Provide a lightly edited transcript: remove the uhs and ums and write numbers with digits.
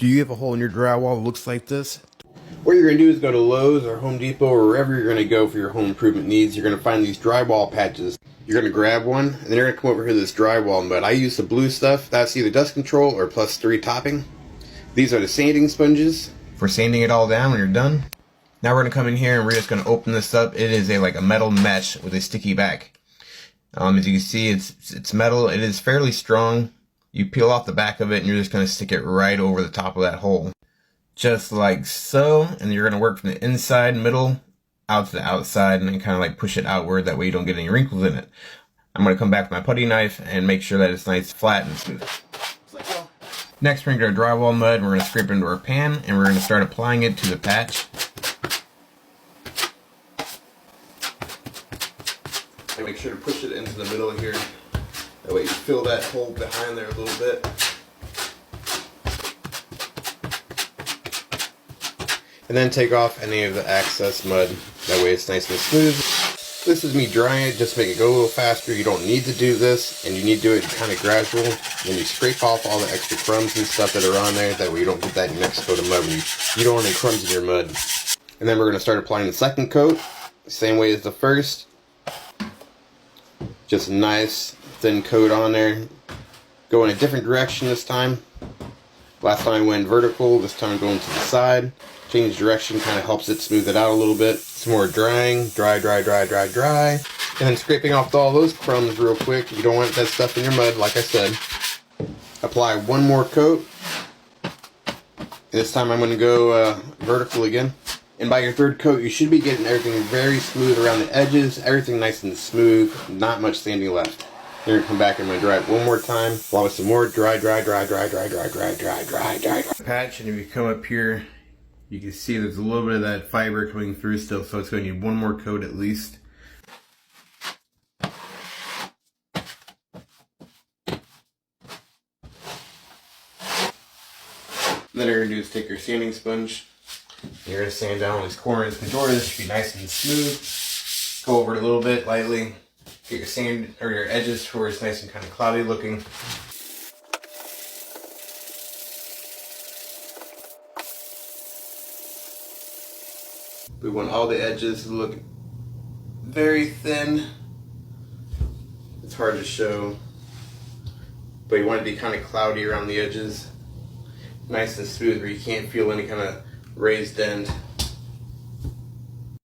Do you have a hole in your drywall that looks like this? What you're going to do is go to Lowe's or Home Depot or wherever you're going to go for your home improvement needs. You're going to find these drywall patches. You're going to grab one, and then you're going to come over here to this drywall mud. I use the blue stuff. That's either dust control or +3 topping. These are the sanding sponges for sanding it all down when you're done. Now we're going to come in here and we're just going to open this up. It is like a metal mesh with a sticky back. As you can see, it's metal. It is fairly strong. You peel off the back of it and you're just going to stick it right over the top of that hole. Just like so. And you're going to work from the inside, middle, out to the outside, and then kind of like push it outward. That way you don't get any wrinkles in it. I'm going to come back with my putty knife and make sure that it's nice, flat, and smooth. Next, we're going to get our drywall mud. We're going to scrape it into our pan and we're going to start applying it to the patch. And make sure to push it into the middle here. That way you fill that hole behind there a little bit. And then take off any of the excess mud. That way it's nice and smooth. This is me drying it just to make it go a little faster. You don't need to do this, and you need to do it kind of gradual. Then you scrape off all the extra crumbs and stuff that are on there. That way you don't get that next coat of mud. You don't want any crumbs in your mud. And then we're going to start applying the second coat. Same way as the first. Just a nice thin coat on there. Go in a different direction this time. Last time I went vertical, this time going to the side. Change direction kind of helps it smooth it out a little bit. Some more drying, dry. And then scraping off all those crumbs real quick. You don't want that stuff in your mud, like I said. Apply one more coat. And this time I'm going to go vertical again. And by your third coat, you should be getting everything very smooth around the edges, everything nice and smooth, not much sanding left. Then you're gonna come back and I'm gonna dry it one more time, along with some more dry. Patch, and if you come up here, you can see there's a little bit of that fiber coming through still, so it's gonna need one more coat at least. And then what you're gonna do is take your sanding sponge. You're going to sand down these corners. The door this should be nice and smooth. Go over it a little bit lightly. Get your sand or your edges where it's nice and kind of cloudy looking. We want all the edges to look very thin. It's hard to show, but you want it to be kind of cloudy around the edges. Nice and smooth where you can't feel any kind of raised end.